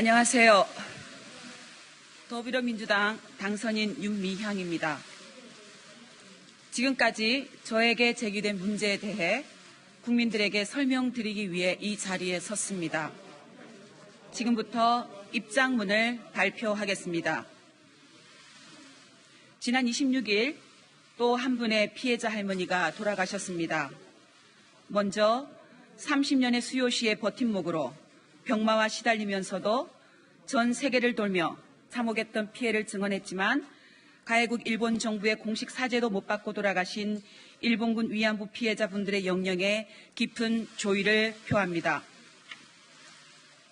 안녕하세요. 더불어민주당 당선인 윤미향입니다. 지금까지 저에게 제기된 문제에 대해 국민들에게 설명드리기 위해 이 자리에 섰습니다. 지금부터 입장문을 발표하겠습니다. 지난 26일 또 한 분의 피해자 할머니가 돌아가셨습니다. 먼저 30년의 수요시의 버팀목으로 병마와 시달리면서도 전 세계를 돌며 참혹했던 피해를 증언했지만 가해국 일본 정부의 공식 사죄도 못 받고 돌아가신 일본군 위안부 피해자분들의 영령에 깊은 조의를 표합니다.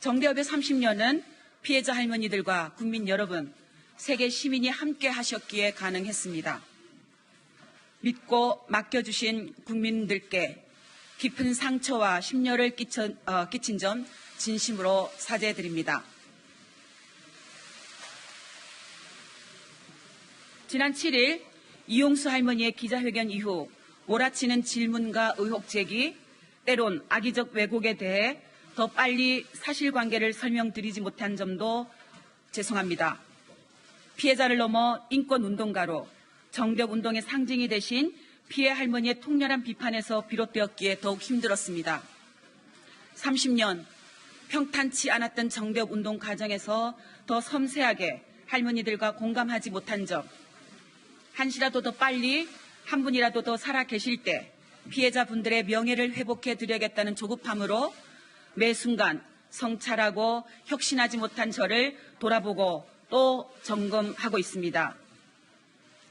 정대협의 30년은 피해자 할머니들과 국민 여러분, 세계 시민이 함께 하셨기에 가능했습니다. 믿고 맡겨주신 국민들께 깊은 상처와 심려를 끼친 점 진심으로 사죄드립니다. 지난 7일 이용수 할머니의 기자회견 이후 몰아치는 질문과 의혹 제기, 때론 악의적 왜곡에 대해 더 빨리 사실관계를 설명드리지 못한 점도 죄송합니다. 피해자를 넘어 인권운동가로 정대협 운동의 상징이 되신 피해 할머니의 통렬한 비판에서 비롯되었기에 더욱 힘들었습니다. 30년 평탄치 않았던 정대협 운동 과정에서 더 섬세하게 할머니들과 공감하지 못한 점, 한시라도 더 빨리 한 분이라도 더 살아 계실 때 피해자분들의 명예를 회복해 드려야겠다는 조급함으로 매 순간 성찰하고 혁신하지 못한 저를 돌아보고 또 점검하고 있습니다.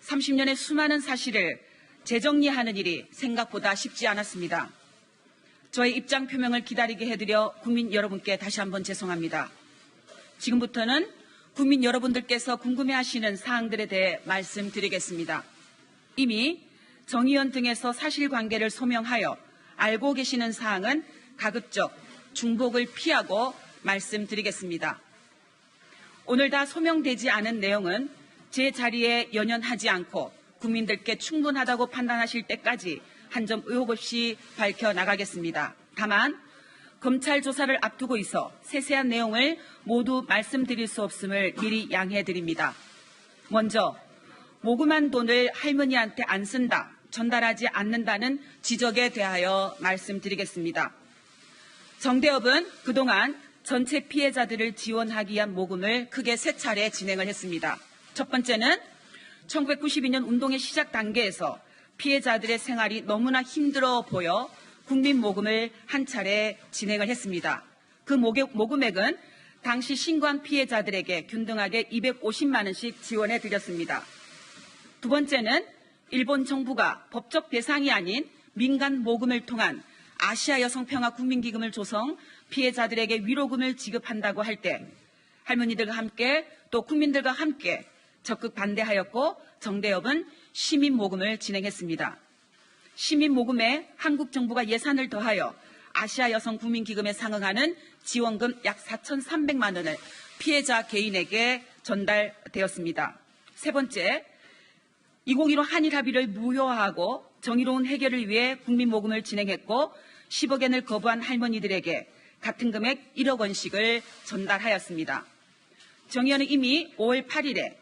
30년의 수많은 사실을 재정리하는 일이 생각보다 쉽지 않았습니다. 저의 입장 표명을 기다리게 해드려 국민 여러분께 다시 한번 죄송합니다. 지금부터는 국민 여러분들께서 궁금해하시는 사항들에 대해 말씀드리겠습니다. 이미 정의원 등에서 사실관계를 소명하여 알고 계시는 사항은 가급적 중복을 피하고 말씀드리겠습니다. 오늘 다 소명되지 않은 내용은 제 자리에 연연하지 않고 국민들께 충분하다고 판단하실 때까지 한 점 의혹 없이 밝혀나가겠습니다. 다만 검찰 조사를 앞두고 있어 세세한 내용을 모두 말씀드릴 수 없음을 미리 양해드립니다. 먼저 모금한 돈을 할머니한테 안 쓴다, 전달하지 않는다는 지적에 대하여 말씀드리겠습니다. 정대협은 그동안 전체 피해자들을 지원하기 위한 모금을 크게 세 차례 진행을 했습니다. 첫 번째는 1992년 운동의 시작 단계에서 피해자들의 생활이 너무나 힘들어 보여 국민 모금을 한 차례 진행을 했습니다. 그 모금액은 당시 신고한 피해자들에게 균등하게 250만 원씩 지원해 드렸습니다. 두 번째는 일본 정부가 법적 대상이 아닌 민간 모금을 통한 아시아 여성평화 국민기금을 조성 피해자들에게 위로금을 지급한다고 할 때 할머니들과 함께 또 국민들과 함께 적극 반대하였고 정대협은 시민모금을 진행했습니다. 시민모금에 한국 정부가 예산을 더하여 아시아 여성 국민기금에 상응하는 지원금 약 4,300만 원을 피해자 개인에게 전달되었습니다. 세 번째, 2015 한일 합의를 무효화하고 정의로운 해결을 위해 국민모금을 진행했고 10억 엔을 거부한 할머니들에게 같은 금액 1억 원씩을 전달하였습니다. 정의원은 이미 5월 8일에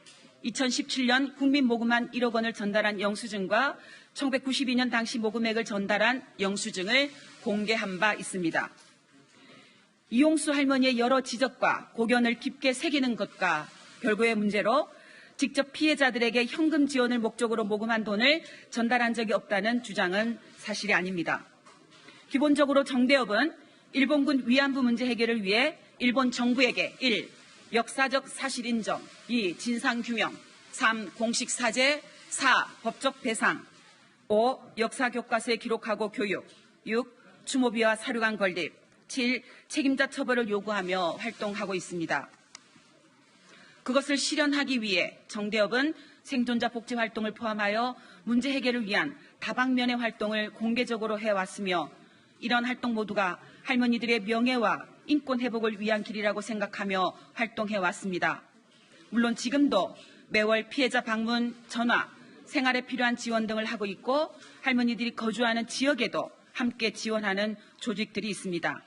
2017년 국민모금한 1억 원을 전달한 영수증과 1992년 당시 모금액을 전달한 영수증을 공개한 바 있습니다. 이용수 할머니의 여러 지적과 고견을 깊게 새기는 것과 별거의 문제로 직접 피해자들에게 현금 지원을 목적으로 모금한 돈을 전달한 적이 없다는 주장은 사실이 아닙니다. 기본적으로 정대협은 일본군 위안부 문제 해결을 위해 일본 정부에게 1. 역사적 사실 인정, 2. 진상규명, 3. 공식 사죄, 4. 법적 배상, 5. 역사 교과서에 기록하고 교육, 6. 추모비와 사료관 건립, 7. 책임자 처벌을 요구하며 활동하고 있습니다. 그것을 실현하기 위해 정대협은 생존자 복지 활동을 포함하여 문제 해결을 위한 다방면의 활동을 공개적으로 해왔으며 이런 활동 모두가 할머니들의 명예와 인권 회복을 위한 길이라고 생각하며 활동해왔습니다. 물론 지금도 매월 피해자 방문, 전화, 생활에 필요한 지원 등을 하고 있고 할머니들이 거주하는 지역에도 함께 지원하는 조직들이 있습니다.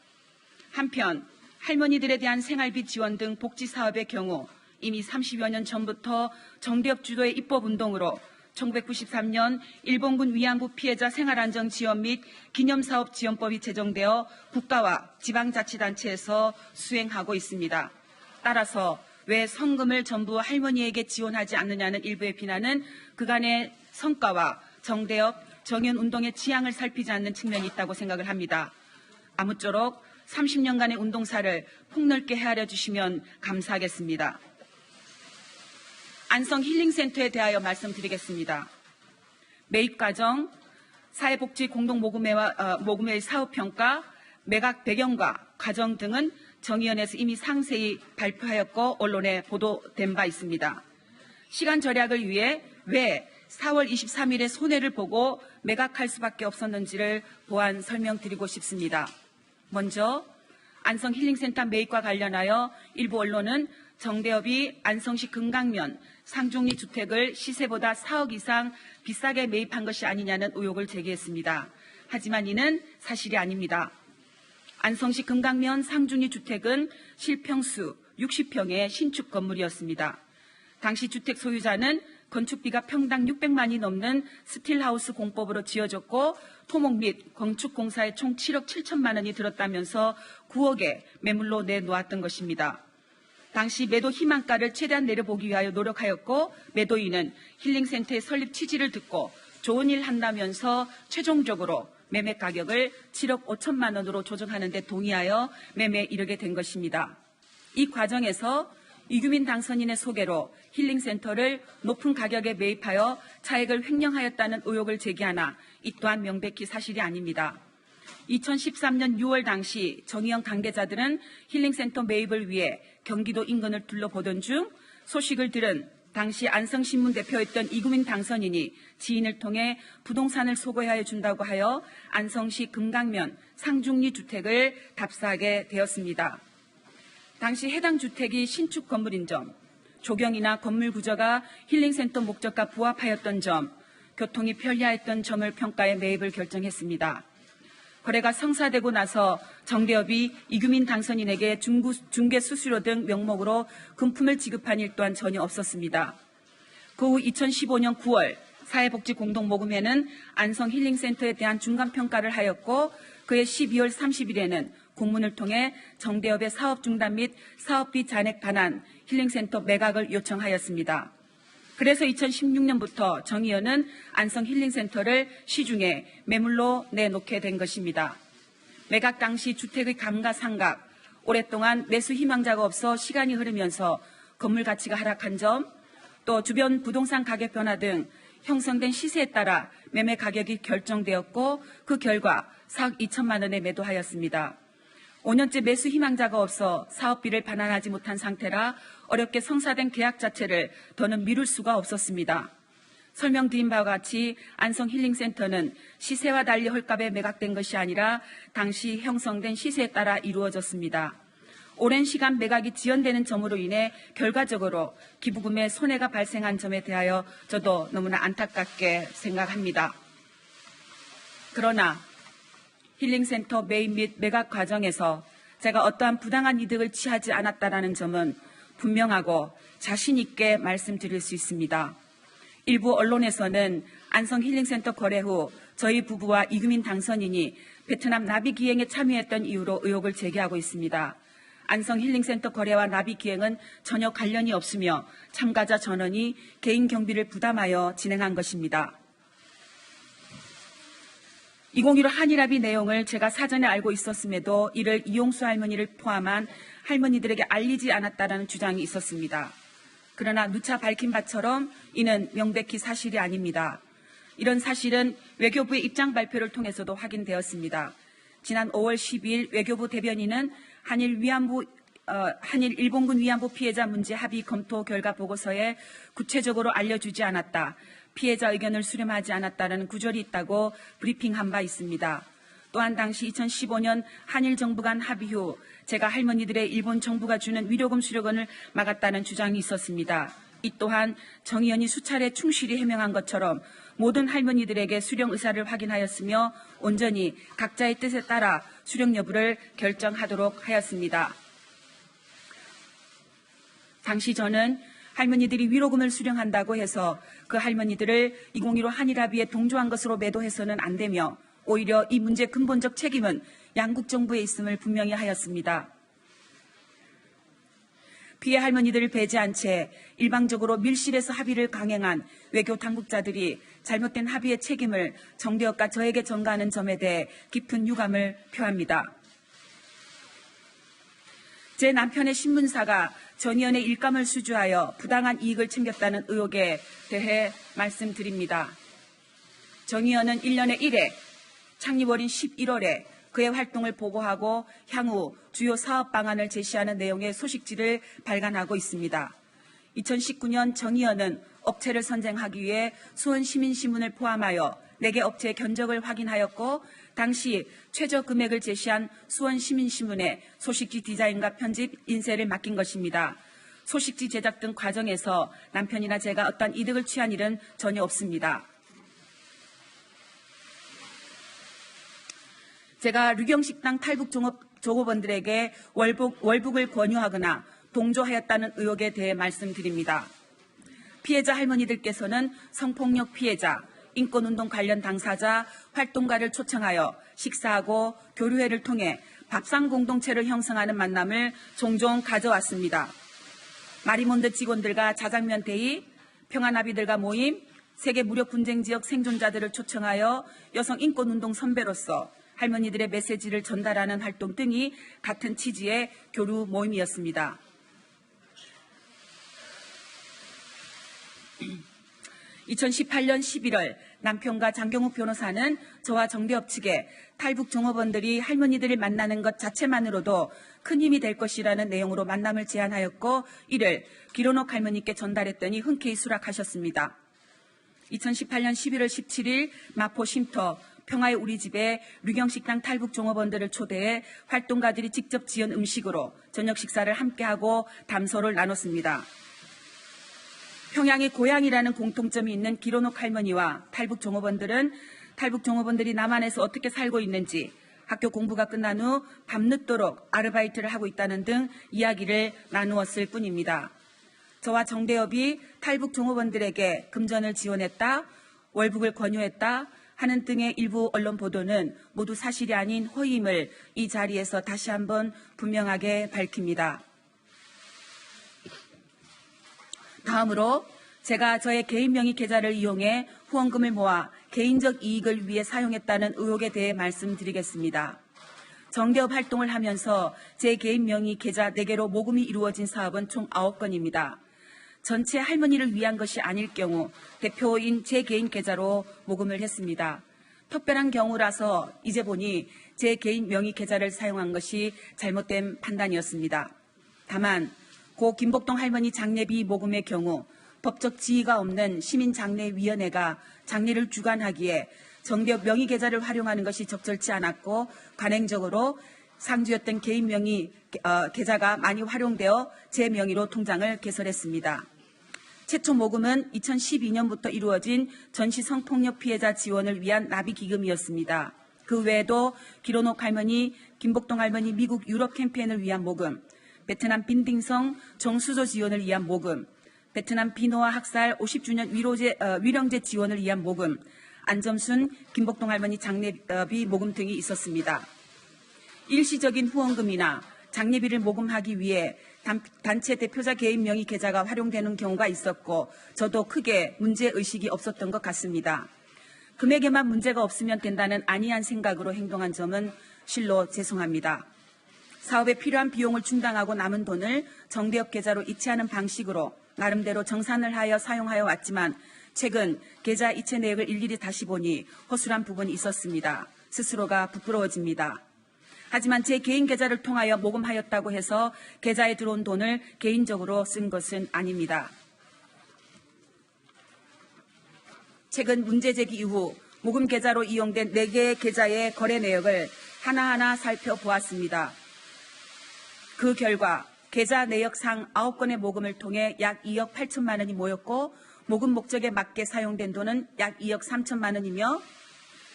한편 할머니들에 대한 생활비 지원 등 복지 사업의 경우 이미 30여 년 전부터 정대협 주도의 입법운동으로 1993년 일본군 위안부 피해자 생활안정지원 및 기념사업지원법이 제정되어 국가와 지방자치단체에서 수행하고 있습니다. 따라서 왜 성금을 전부 할머니에게 지원하지 않느냐는 일부의 비난은 그간의 성과와 정대협, 정연운동의 지향을 살피지 않는 측면이 있다고 생각을 합니다. 아무쪼록 30년간의 운동사를 폭넓게 헤아려 주시면 감사하겠습니다. 안성 힐링센터에 대하여 말씀드리겠습니다. 매입과정, 사회복지 공동모금회의 사업평가, 매각 배경과 과정 등은 정의연에서 이미 상세히 발표하였고 언론에 보도된 바 있습니다. 시간 절약을 위해 왜 4월 23일에 손해를 보고 매각할 수밖에 없었는지를 보완 설명드리고 싶습니다. 먼저 안성 힐링센터 매입과 관련하여 일부 언론은 정대협이 안성시 금강면 상종리 주택을 시세보다 4억 이상 비싸게 매입한 것이 아니냐는 의혹을 제기했습니다. 하지만 이는 사실이 아닙니다. 안성시 금강면 상중리 주택은 실평수 60평의 신축 건물이었습니다. 당시 주택 소유자는 건축비가 평당 600만이 넘는 스틸하우스 공법으로 지어졌고 토목 및 건축공사에 총 7억 7천만 원이 들었다면서 9억에 매물로 내놓았던 것입니다. 당시 매도 희망가를 최대한 내려보기 위하여 노력하였고 매도인은 힐링센터의 설립 취지를 듣고 좋은 일 한다면서 최종적으로 매매 가격을 7억 5천만 원으로 조정하는 데 동의하여 매매에 이르게 된 것입니다. 이 과정에서 이규민 당선인의 소개로 힐링센터를 높은 가격에 매입하여 차액을 횡령하였다는 의혹을 제기하나 이 또한 명백히 사실이 아닙니다. 2013년 6월 당시 정의연 관계자들은 힐링센터 매입을 위해 경기도 인근을 둘러보던 중 소식을 들은 당시 안성신문 대표였던 이규민 당선인이 지인을 통해 부동산을 소개하여 준다고 하여 안성시 금강면 상중리 주택을 답사하게 되었습니다. 당시 해당 주택이 신축 건물인 점, 조경이나 건물 구조가 힐링센터 목적과 부합하였던 점, 교통이 편리하였던 점을 평가해 매입을 결정했습니다. 거래가 성사되고 나서 정대협이 이규민 당선인에게 중개 수수료 등 명목으로 금품을 지급한 일 또한 전혀 없었습니다. 그 후 2015년 9월 사회복지공동모금회는 안성 힐링센터에 대한 중간평가를 하였고 그해 12월 30일에는 공문을 통해 정대협의 사업 중단 및 사업비 잔액 반환, 힐링센터 매각을 요청하였습니다. 그래서 2016년부터 정의연은 안성 힐링센터를 시중에 매물로 내놓게 된 것입니다. 매각 당시 주택의 감가상각, 오랫동안 매수 희망자가 없어 시간이 흐르면서 건물 가치가 하락한 점, 또 주변 부동산 가격 변화 등 형성된 시세에 따라 매매 가격이 결정되었고 그 결과 4억 2천만 원에 매도하였습니다. 5년째 매수 희망자가 없어 사업비를 반환하지 못한 상태라 어렵게 성사된 계약 자체를 더는 미룰 수가 없었습니다. 설명드린 바와 같이 안성 힐링센터는 시세와 달리 헐값에 매각된 것이 아니라 당시 형성된 시세에 따라 이루어졌습니다. 오랜 시간 매각이 지연되는 점으로 인해 결과적으로 기부금에 손해가 발생한 점에 대하여 저도 너무나 안타깝게 생각합니다. 그러나 힐링센터 매입 및 매각 과정에서 제가 어떠한 부당한 이득을 취하지 않았다는 점은 분명하고 자신 있게 말씀드릴 수 있습니다. 일부 언론에서는 안성 힐링센터 거래 후 저희 부부와 이규민 당선인이 베트남 나비 기행에 참여했던 이유로 의혹을 제기하고 있습니다. 안성 힐링센터 거래와 나비 기행은 전혀 관련이 없으며 참가자 전원이 개인 경비를 부담하여 진행한 것입니다. 2015 한일합의 내용을 제가 사전에 알고 있었음에도 이를 이용수 할머니를 포함한 할머니들에게 알리지 않았다는 주장이 있었습니다. 그러나 누차 밝힌 바처럼 이는 명백히 사실이 아닙니다. 이런 사실은 외교부의 입장 발표를 통해서도 확인되었습니다. 지난 5월 12일 외교부 대변인은 한일 일본군 위안부 피해자 문제 합의 검토 결과 보고서에 구체적으로 알려주지 않았다. 피해자 의견을 수렴하지 않았다는 구절이 있다고 브리핑한 바 있습니다. 또한 당시 2015년 한일 정부 간 합의 후 제가 할머니들의 일본 정부가 주는 위로금 수령을 막았다는 주장이 있었습니다. 이 또한 정의연이 수차례 충실히 해명한 것처럼 모든 할머니들에게 수령 의사를 확인하였으며 온전히 각자의 뜻에 따라 수령 여부를 결정하도록 하였습니다. 당시 저는 할머니들이 위로금을 수령한다고 해서 그 할머니들을 2015 한일합의에 동조한 것으로 매도해서는 안 되며 오히려 이 문제의 근본적 책임은 양국 정부에 있음을 분명히 하였습니다. 피해 할머니들을 배제한 채 일방적으로 밀실에서 합의를 강행한 외교 당국자들이 잘못된 합의의 책임을 정대협과 저에게 전가하는 점에 대해 깊은 유감을 표합니다. 제 남편의 신문사가 전 의원의 일감을 수주하여 부당한 이익을 챙겼다는 의혹에 대해 말씀드립니다. 전 의원은 1년에 1회, 창립월인 11월에 그의 활동을 보고하고 향후 주요 사업 방안을 제시하는 내용의 소식지를 발간하고 있습니다. 2019년 전 의원은 업체를 선정하기 위해 수원시민신문을 포함하여 4개 업체의 견적을 확인하였고 당시 최저 금액을 제시한 수원시민신문에 소식지 디자인과 편집, 인쇄를 맡긴 것입니다. 소식지 제작 등 과정에서 남편이나 제가 어떠한 이득을 취한 일은 전혀 없습니다. 제가 류경식당 탈북 종업원들에게 월북을 권유하거나 동조하였다는 의혹에 대해 말씀드립니다. 피해자 할머니들께서는 성폭력 피해자, 인권운동 관련 당사자, 활동가를 초청하여 식사하고 교류회를 통해 밥상 공동체를 형성하는 만남을 종종 가져왔습니다. 마리몬드 직원들과 자장면 대의, 평화나비들과 모임, 세계 무력 분쟁 지역 생존자들을 초청하여 여성 인권운동 선배로서 할머니들의 메시지를 전달하는 활동 등이 같은 취지의 교류 모임이었습니다. 2018년 11월 남편과 장경욱 변호사는 저와 정대협 측에 탈북 종업원들이 할머니들을 만나는 것 자체만으로도 큰 힘이 될 것이라는 내용으로 만남을 제안하였고 이를 기론옥 할머니께 전달했더니 흔쾌히 수락하셨습니다. 2018년 11월 17일 마포 쉼터 평화의 우리 집에 류경식당 탈북 종업원들을 초대해 활동가들이 직접 지은 음식으로 저녁 식사를 함께하고 담소를 나눴습니다. 평양의 고향이라는 공통점이 있는 기론옥 할머니와 탈북 종업원들은 탈북 종업원들이 남한에서 어떻게 살고 있는지, 학교 공부가 끝난 후 밤늦도록 아르바이트를 하고 있다는 등 이야기를 나누었을 뿐입니다. 저와 정대협이 탈북 종업원들에게 금전을 지원했다, 월북을 권유했다 하는 등의 일부 언론 보도는 모두 사실이 아닌 허위임을 이 자리에서 다시 한번 분명하게 밝힙니다. 다음으로 제가 저의 개인 명의 계좌를 이용해 후원금을 모아 개인적 이익을 위해 사용했다는 의혹에 대해 말씀드리겠습니다. 정대협 활동을 하면서 제 개인 명의 계좌 4개로 모금이 이루어진 사업은 총 9건입니다. 전체 할머니를 위한 것이 아닐 경우 대표인 제 개인 계좌로 모금을 했습니다. 특별한 경우라서 이제 보니 제 개인 명의 계좌를 사용한 것이 잘못된 판단이었습니다. 다만 고 김복동 할머니 장례비 모금의 경우 법적 지위가 없는 시민장례위원회가 장례를 주관하기에 정대협 명의 계좌를 활용하는 것이 적절치 않았고 관행적으로 상주였던 개인 명의 계좌가 많이 활용되어 제 명의로 통장을 개설했습니다. 최초 모금은 2012년부터 이루어진 전시 성폭력 피해자 지원을 위한 나비기금이었습니다. 그 외에도 기론옥 할머니, 김복동 할머니 미국 유럽 캠페인을 위한 모금, 베트남 빈딩성 정수조 지원을 위한 모금, 베트남 비노아 학살 50주년 위령제 지원을 위한 모금, 안점순, 김복동 할머니 장례비 모금 등이 있었습니다. 일시적인 후원금이나 장례비를 모금하기 위해 단체 대표자 개인 명의 계좌가 활용되는 경우가 있었고 저도 크게 문제의식이 없었던 것 같습니다. 금액에만 문제가 없으면 된다는 안이한 생각으로 행동한 점은 실로 죄송합니다. 사업에 필요한 비용을 충당하고 남은 돈을 정대협 계좌로 이체하는 방식으로 나름대로 정산을 하여 사용하여 왔지만 최근 계좌 이체 내역을 일일이 다시 보니 허술한 부분이 있었습니다. 스스로가 부끄러워집니다. 하지만 제 개인 계좌를 통하여 모금하였다고 해서 계좌에 들어온 돈을 개인적으로 쓴 것은 아닙니다. 최근 문제 제기 이후 모금 계좌로 이용된 4개의 계좌의 거래 내역을 하나하나 살펴보았습니다. 그 결과 계좌 내역상 9건의 모금을 통해 약 2억 8천만 원이 모였고 모금 목적에 맞게 사용된 돈은 약 2억 3천만 원이며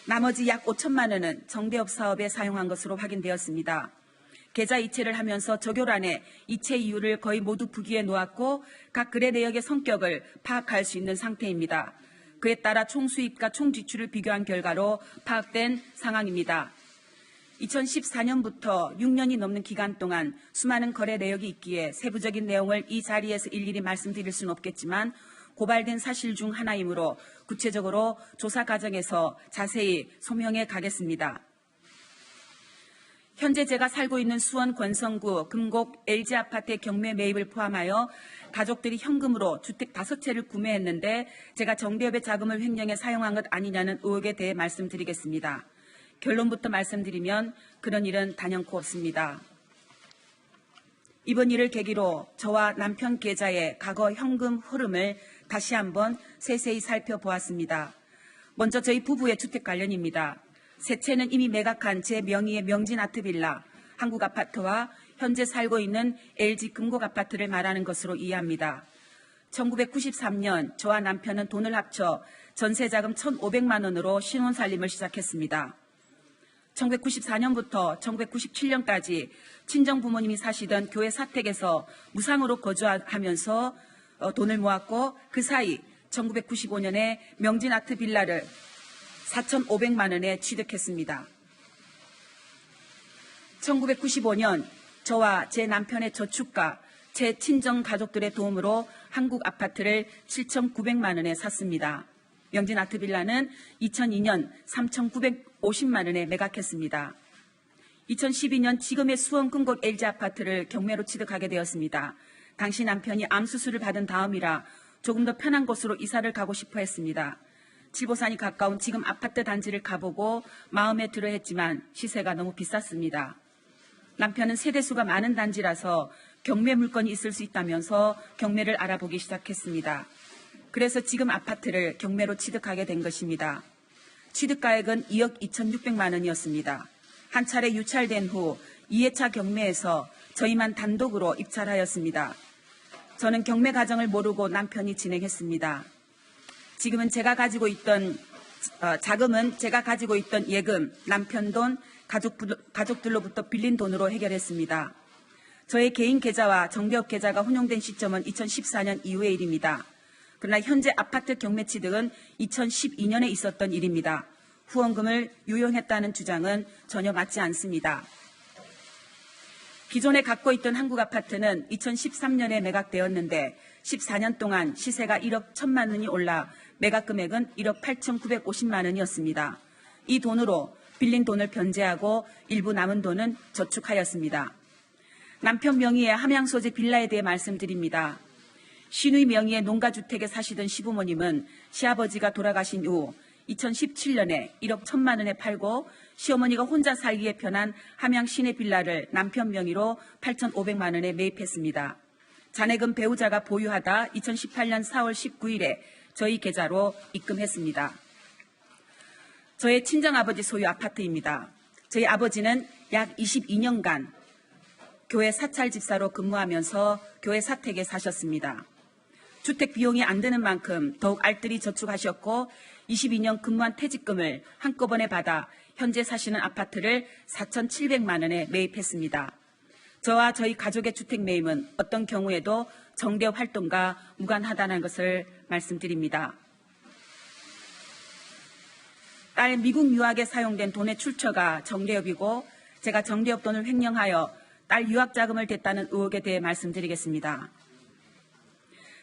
나머지 약 5천만 원은 정대협 사업에 사용한 것으로 확인되었습니다. 계좌 이체를 하면서 적요란에 이체 이유를 거의 모두 부기에 놓았고 각 거래 내역의 성격을 파악할 수 있는 상태입니다. 그에 따라 총수입과 총지출을 비교한 결과로 파악된 상황입니다. 2014년부터 6년이 넘는 기간 동안 수많은 거래 내역이 있기에 세부적인 내용을 이 자리에서 일일이 말씀드릴 수는 없겠지만 고발된 사실 중 하나이므로 구체적으로 조사 과정에서 자세히 소명해 가겠습니다. 현재 제가 살고 있는 수원 권성구 금곡 LG아파트의 경매 매입을 포함하여 가족들이 현금으로 주택 5채를 구매했는데 제가 정대협의 자금을 횡령해 사용한 것 아니냐는 의혹에 대해 말씀드리겠습니다. 결론부터 말씀드리면 그런 일은 단연코 없습니다. 이번 일을 계기로 저와 남편 계좌의 과거 현금 흐름을 다시 한번 세세히 살펴보았습니다. 먼저 저희 부부의 주택 관련입니다. 세 채는 이미 매각한 제 명의의 명진아트빌라, 한국아파트와 현재 살고 있는 LG 금곡아파트를 말하는 것으로 이해합니다. 1993년 저와 남편은 돈을 합쳐 전세자금 1,500만 원으로 신혼살림을 시작했습니다. 1994년부터 1997년까지 친정부모님이 사시던 교회 사택에서 무상으로 거주하면서 돈을 모았고 그 사이 1995년에 명진아트 빌라를 4,500만 원에 취득했습니다. 1995년 저와 제 남편의 저축과 제 친정 가족들의 도움으로 한국 아파트를 7,900만 원에 샀습니다. 명진아트 빌라는 2002년 3,950만 원에 매각했습니다. 2012년 지금의 수원 금곡 LG 아파트를 경매로 취득하게 되었습니다. 당시 남편이 암 수술을 받은 다음이라 조금 더 편한 곳으로 이사를 가고 싶어 했습니다. 칠보산이 가까운 지금 아파트 단지를 가보고 마음에 들어 했지만 시세가 너무 비쌌습니다. 남편은 세대수가 많은 단지라서 경매 물건이 있을 수 있다면서 경매를 알아보기 시작했습니다. 그래서 지금 아파트를 경매로 취득하게 된 것입니다. 취득가액은 2억 2,600만 원이었습니다. 한 차례 유찰된 후 2회차 경매에서 저희만 단독으로 입찰하였습니다. 저는 경매 과정을 모르고 남편이 진행했습니다. 지금은 제가 가지고 있던 자금은 제가 가지고 있던 예금, 남편 돈, 가족들로부터 빌린 돈으로 해결했습니다. 저의 개인 계좌와 정대협 계좌가 혼용된 시점은 2014년 이후의 일입니다. 그러나 현재 아파트 경매 취득은 2012년에 있었던 일입니다. 후원금을 유용했다는 주장은 전혀 맞지 않습니다. 기존에 갖고 있던 한국 아파트는 2013년에 매각되었는데 14년 동안 시세가 1억 1천만 원이 올라 매각 금액은 1억 8,950만 원이었습니다. 이 돈으로 빌린 돈을 변제하고 일부 남은 돈은 저축하였습니다. 남편 명의의 함양 소재 빌라에 대해 말씀드립니다. 시누이 명의의 농가주택에 사시던 시부모님은 시아버지가 돌아가신 후 2017년에 1억 1천만 원에 팔고 시어머니가 혼자 살기에 편한 함양 시내 빌라를 남편 명의로 8,500만 원에 매입했습니다. 잔해금 배우자가 보유하다 2018년 4월 19일에 저희 계좌로 입금했습니다. 저의 친정아버지 소유 아파트입니다. 저희 아버지는 약 22년간 교회 사찰 집사로 근무하면서 교회 사택에 사셨습니다. 주택 비용이 안 드는 만큼 더욱 알뜰히 저축하셨고 22년 근무한 퇴직금을 한꺼번에 받아 현재 사시는 아파트를 4,700만 원에 매입했습니다. 저와 저희 가족의 주택 매입은 어떤 경우에도 정대협 활동과 무관하다는 것을 말씀드립니다. 딸 미국 유학에 사용된 돈의 출처가 정대협이고 제가 정대협 돈을 횡령하여 딸 유학 자금을 댔다는 의혹에 대해 말씀드리겠습니다.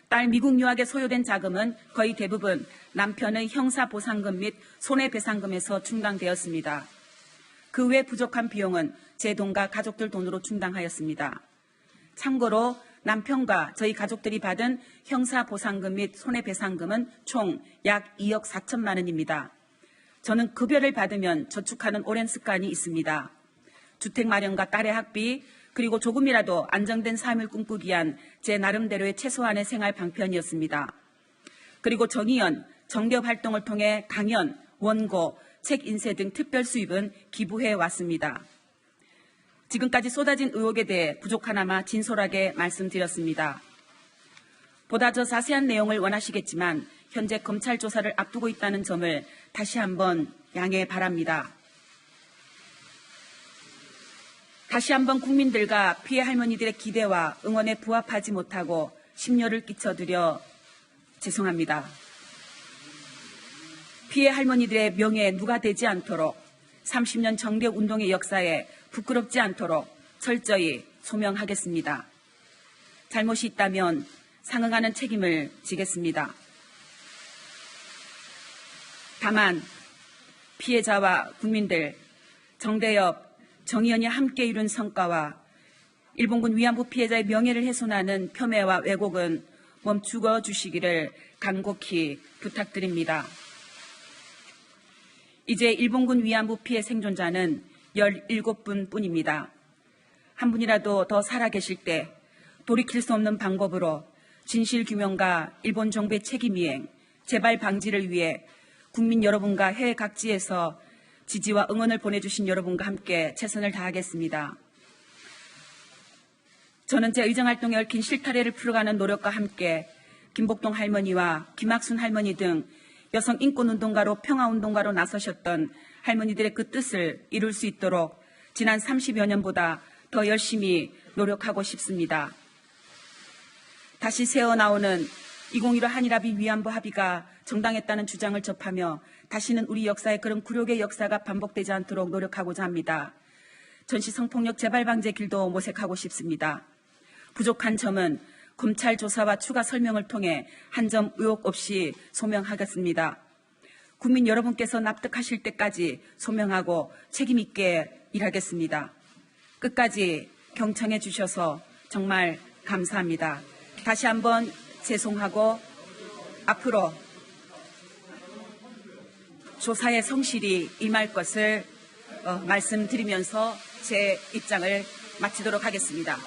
딸 미국 유학에 소요된 자금은 거의 대부분 남편의 형사보상금 및 손해배상금에서 충당되었습니다. 그 외 부족한 비용은 제 돈과 가족들 돈으로 충당하였습니다. 참고로 남편과 저희 가족들이 받은 형사보상금 및 손해배상금은 총 약 2억 4천만 원입니다. 저는 급여를 받으면 저축하는 오랜 습관이 있습니다. 주택 마련과 딸의 학비, 그리고 조금이라도 안정된 삶을 꿈꾸기 위한 제 나름대로의 최소한의 생활 방편이었습니다. 그리고 정의연, 정대협 활동을 통해 강연, 원고, 책 인쇄 등 특별 수입은 기부해 왔습니다. 지금까지 쏟아진 의혹에 대해 부족하나마 진솔하게 말씀드렸습니다. 보다 더 자세한 내용을 원하시겠지만 현재 검찰 조사를 앞두고 있다는 점을 다시 한번 양해 바랍니다. 다시 한번 국민들과 피해 할머니들의 기대와 응원에 부합하지 못하고 심려를 끼쳐드려 죄송합니다. 피해 할머니들의 명예에 누가 되지 않도록 30년 정대 운동의 역사에 부끄럽지 않도록 철저히 소명하겠습니다. 잘못이 있다면 상응하는 책임을 지겠습니다. 다만 피해자와 국민들, 정대협, 정의연이 함께 이룬 성과와 일본군 위안부 피해자의 명예를 훼손하는 폄훼와 왜곡은 멈추어 주시기를 간곡히 부탁드립니다. 이제 일본군 위안부 피해 생존자는 17분 뿐입니다. 한 분이라도 더 살아계실 때 돌이킬 수 없는 방법으로 진실규명과 일본 정부의 책임이행, 재발 방지를 위해 국민 여러분과 해외 각지에서 지지와 응원을 보내주신 여러분과 함께 최선을 다하겠습니다. 저는 제 의정활동에 얽힌 실타래를 풀어가는 노력과 함께 김복동 할머니와 김학순 할머니 등 여성 인권운동가로 평화운동가로 나서셨던 할머니들의 그 뜻을 이룰 수 있도록 지난 30여 년보다 더 열심히 노력하고 싶습니다. 다시 새어나오는 2015 한일합의 위안부 합의가 정당했다는 주장을 접하며 다시는 우리 역사에 그런 굴욕의 역사가 반복되지 않도록 노력하고자 합니다. 전시 성폭력 재발 방지의 길도 모색하고 싶습니다. 부족한 점은 검찰 조사와 추가 설명을 통해 한 점 의혹 없이 소명하겠습니다. 국민 여러분께서 납득하실 때까지 소명하고 책임 있게 일하겠습니다. 끝까지 경청해 주셔서 정말 감사합니다. 다시 한번 죄송하고 앞으로 조사에 성실히 임할 것을 말씀드리면서 제 입장을 마치도록 하겠습니다.